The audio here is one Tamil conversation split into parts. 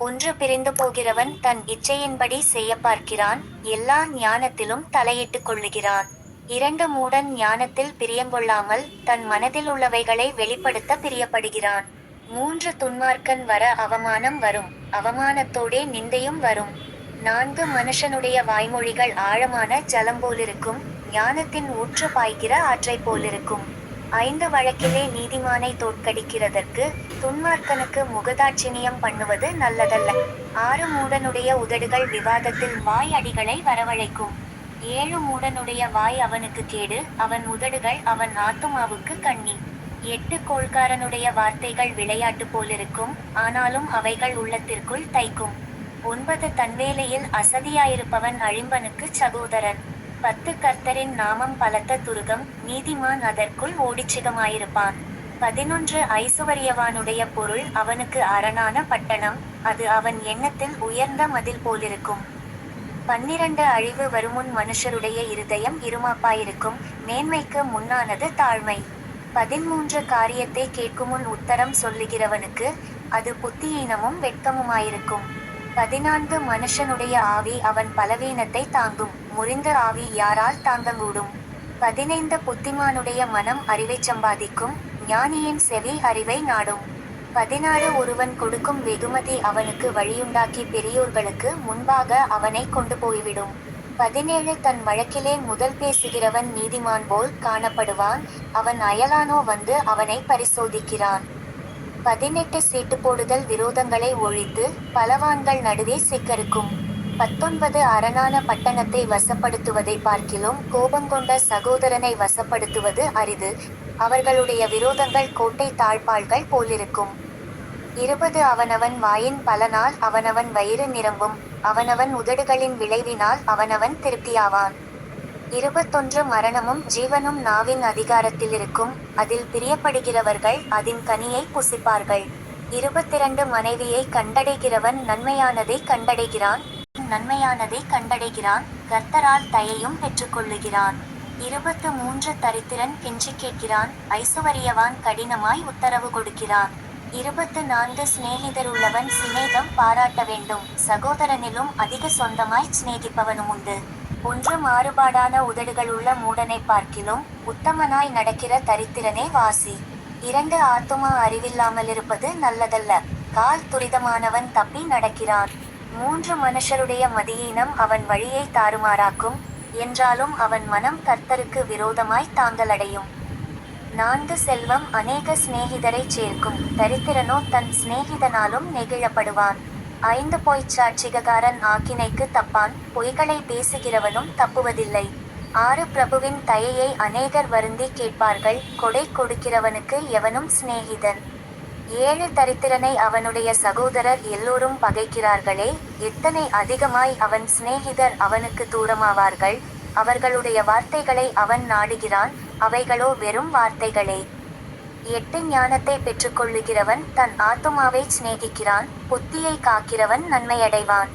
ஒன்று பிரிந்து போகிறவன் தன் இச்சையின்படி செய்ய பார்க்கிறான், எல்லா ஞானத்திலும் தலையிட்டுக் கொள்ளுகிறான். இரண்டு மூடன் ஞானத்தில் பிரியங்கொள்ளாமல் தன் மனதில் உள்ளவைகளை வெளிப்படுத்த பிரியப்படுகிறான். மூன்று துன்மார்க்கன் வர அவமானம் வரும், அவமானத்தோடே நிந்தையும் வரும். நான்கு மனுஷனுடைய வாய்மொழிகள் ஆழமான ஜலம் போலிருக்கும், ஞானத்தின் ஊற்று பாய்கிற ஆற்றைப் போலிருக்கும். ஐந்து வழக்கிலே நீதிமானை தோற்கடிக்கிறதற்கு துன்மார்க்கனுக்கு முகதாட்சிணியம் பண்ணுவது நல்லதல்ல. ஆறு மூடனுடைய உதடுகள் விவாதத்தில் வாய் அடிகளை வரவழைக்கும். ஏழு மூடனுடைய வாய் அவனுக்கு கேடு, அவன் உதடுகள் அவன் ஆத்துமாவுக்கு கண்ணி. எட்டு கோள்காரனுடைய வார்த்தைகள் விளையாட்டு போலிருக்கும், ஆனாலும் அவைகள் உள்ளத்திற்குள் தைக்கும். ஒன்பது தன்வேலையில் அசதியாயிருப்பவன் அழிம்பனுக்கு சகோதரன். பத்து கர்த்தரின் நாமம் பலத்த துருகம், நீதிமான் அதற்குள் ஓடிச்சிகமாயிருப்பான். 11 ஐசுவரியவானுடைய பொருள் அவனுக்கு அரணான பட்டணம், அது அவன் எண்ணத்தில் உயர்ந்த மதில் போலிருக்கும். 12 அழிவு வருமுன் மனுஷருடைய இருதயம் இருமாப்பாயிருக்கும், மேன்மைக்கு முன்னானது தாழ்மை. 13 காரியத்தை கேட்குமுன் உத்தரம் சொல்லுகிறவனுக்கு அது புத்தியீனமும் வெட்கமுமாயிருக்கும். 14 மனுஷனுடைய ஆவி அவன் பலவீனத்தை தாங்கும், முறிந்த ஆவி யாரால் தாங்கக்கூடும். 15 புத்திமானுடைய மனம் அறிவைச் சம்பாதிக்கும், ஞானியின் செவி அறிவை நாடும். 16 ஒருவன் கொடுக்கும் வெகுமதி அவனுக்கு வழியுண்டாக்கி பெரியோர்களுக்கு முன்பாக அவனை கொண்டு போய்விடும். 17 தன் வழக்கிலே முதல் பேசுகிறவன் நீதிமான் போல் காணப்படுவான், அவன் அயலானோ வந்து அவனை பரிசோதிக்கிறான். 18 சீட்டு போடுதல் விரோதங்களை ஒழித்து பலவான்கள் நடுவே சிக்கறுக்கும். 19 அரணான பட்டணத்தை வசப்படுத்துவதை பார்க்கிலும் கோபங்கொண்ட சகோதரனை வசப்படுத்துவது அரிது, அவர்களுடைய விரோதங்கள் கோட்டை தாழ்பாள்கள் போலிருக்கும். 20 அவனவன் வாயின் பலனால் அவனவன் வயிறு நிரம்பும், அவனவன் உதடுகளின் விளைவினால் அவனவன் திருப்தியாவான். 21 மரணமும் ஜீவனும் நாவின் அதிகாரத்திலிருக்கும், அதில் பிரியப்படுகிறவர்கள் அதின் கனியை புசிப்பார்கள். 22 மனைவியை கண்டடைகிறவன் நன்மையானதை கண்டடைகிறான், நன்மையானதை கண்டடைகிறான், கர்த்தரால் தயையும் பெற்றுக்கொள்ளுகிறான். 23 தரித்திரன் கெஞ்சி கேட்கிறான், ஐசுவரியவான் கடினமாய் உத்தரவு கொடுக்கிறான். 24 சிநேகிதருள்ளவன் சிநேகம் பாராட்ட வேண்டும், சகோதரனிலும் அதிக சொந்தமாய் சிநேகிப்பவனும் உண்டு. 1 மாறுபாடான உதடுகளுள்ள மூடனை பார்க்கிலும் உத்தமனாய் நடக்கிற தரித்திரனே வாசி. 2 ஆத்துமா அறிவில்லாமலிருப்பது நல்லதல்ல, கால் துரிதமானவன் தப்பி நடக்கிறான். 3 மனுஷருடைய மதியீனம் அவன் வழியை தாறுமாறாக்கும், என்றாலும் அவன் மனம் கர்த்தருக்கு விரோதமாய் தாங்கலடையும். 4 செல்வம் அநேக சிநேகிதரைச் சேர்க்கும், தரித்திரனோ தன் சிநேகிதனாலும் நெகிழப்படுவான். 5 பொய்ச்சாட்சிகாரன் ஆக்கினைக்கு தப்பான், பொய்களை பேசுகிறவனும் தப்புவதில்லை. 6 பிரபுவின் தயையை அநேகர் வருந்தி கேட்பார்கள், கொடை கொடுக்கிறவனுக்கு எவனும் சிநேகிதன். 7 தரித்திரனை அவனுடைய சகோதரர் எல்லோரும் பகைக்கிறார்களே, எத்தனை அதிகமாய் அவன் சிநேகிதர் அவனுக்கு தூரமாவார்கள். அவர்களுடைய வார்த்தைகளை அவன் நாடுகிறான், அவைகளோ வெறும் வார்த்தைகளே. 8 ஞானத்தை பெற்றுக்கொள்ளுகிறவன் தன் ஆத்துமாவை சிநேகிக்கிறான், புத்தியை காக்கிறவன் நன்மையடைவான்.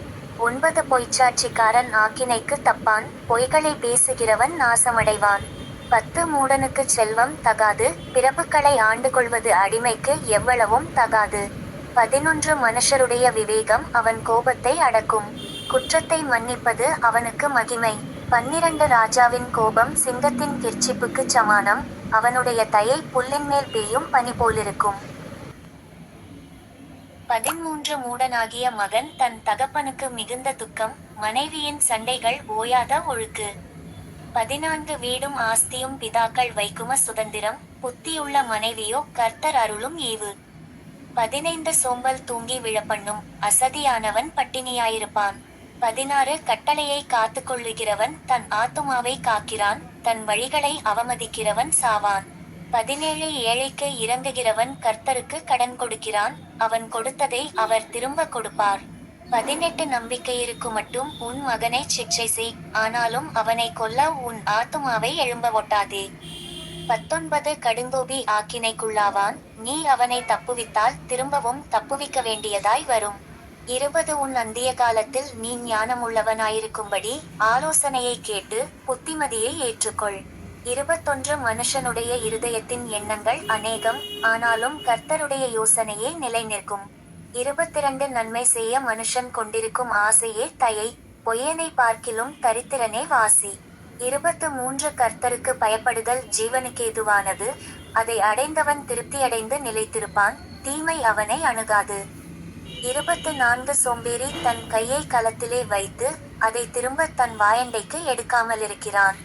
9 பொய்ச்சாட்சிக்காரன் ஆக்கினைக்கு தப்பான், பொய்களை பேசுகிறவன் நாசமடைவான். 10 மூடனுக்கு செல்வம் தகாது, பிறப்புக்களை ஆண்டு கொள்வது அடிமைக்கு எவ்வளவும் தகாது. 11 மனுஷருடைய விவேகம் அவன் கோபத்தை அடக்கும், குற்றத்தை மன்னிப்பது அவனுக்கு மகிமை. 12 ராஜாவின் கோபம் சிங்கத்தின் கிர்ச்சிப்புக்கு சமானம், அவனுடைய தயை புல்லின் மேல் பெய்யும் பனி போலிருக்கும். 13 மூடனாகிய மகன் தன் தகப்பனுக்கு மிகுந்த துக்கம், மனைவியின் சண்டைகள் ஓயாத ஒழுக்கு. 14 வீடும் ஆஸ்தியும் பிதாக்கள் வைக்கும சுதந்திரம், புத்தியுள்ள மனைவியோ கர்த்தர் அருளும் ஈவு. 15 சோம்பல் தூங்கி விழப்பண்ணும், அசதியானவன் பட்டினியாயிருப்பான். 16 கட்டளையை காத்து கொள்ளுகிறவன் தன் ஆத்துமாவை காக்கிறான், தன் வழிகளை அவமதிக்கிறவன் சாவான். 17 ஏழைக்கு இறங்குகிறவன் கர்த்தருக்கு கடன் கொடுக்கிறான், அவன் கொடுத்ததை அவர் திரும்ப கொடுப்பார். 18 நம்பிக்கையிருக்கு மட்டும் உன் மகனை சிக்ஷை செய், ஆனாலும் அவனை கொல்ல உன் ஆத்துமாவை எழும்ப ஒட்டாதே. 19 கடுங்கோபி ஆக்கினைக்குள்ளாவான், நீ அவனை தப்புவித்தால் திரும்பவும் தப்புவிக்க வேண்டியதாய் வரும். 20 உன் அந்திய காலத்தில் நீ ஞானமுள்ளவனாயிருக்கும்படி ஆலோசனையை கேட்டு புத்திமதியை ஏற்றுக்கொள். 21 மனுஷனுடைய இருதயத்தின் எண்ணங்கள் அநேகம், ஆனாலும் கர்த்தருடைய யோசனையே நிலை நிற்கும். 22 நன்மை செய்ய மனுஷன் கொண்டிருக்கும் ஆசையே தயை, பொய்யனை பார்க்கிலும் தரித்திரனே வாசி. 23 கர்த்தருக்கு பயப்படுதல் ஜீவனுக்கேதுவானது, அதை அடைந்தவன் திருப்தியடைந்து நிலைத்திருப்பான், தீமை அவனை அணுகாது. 24 சோம்பேறி தன் கையை கலத்திலே வைத்து, அதை திரும்ப தன் வாயண்டைக்கு எடுக்காமலிருக்கிறான்.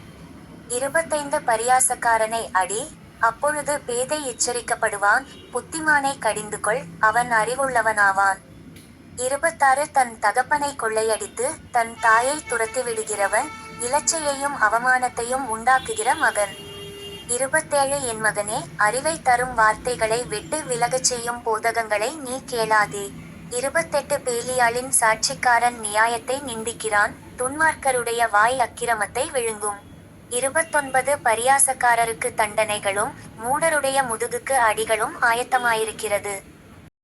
25 பரியாசக்காரனை அடி, அப்பொழுது பேதை எச்சரிக்கப்படுவான், புத்திமானை கடிந்துகொள், அவன் அறிவுள்ளவனாவான். 26 தன் தகப்பனை கொள்ளையடித்து, தன் தாயை துரத்திவிடுகிறவன், இலச்சையையும் அவமானத்தையும் உண்டாக்குகிற மகன். 27 என் மகனே, அறிவை தரும் வார்த்தைகளை விட்டு விலகச் செய்யும் போதகங்களை நீ கேளாதே. 28 பேலியாளின் சாட்சிக்காரன் நியாயத்தை நிந்திக்கிறான், துன்மார்க்கருடைய வாய் அக்கிரமத்தை விழுங்கும். 29 பரியாசக்காரருக்கு தண்டனைகளும், மூடருடைய முதுகுக்கு அடிகளும் ஆயத்தமாயிருக்கிறது.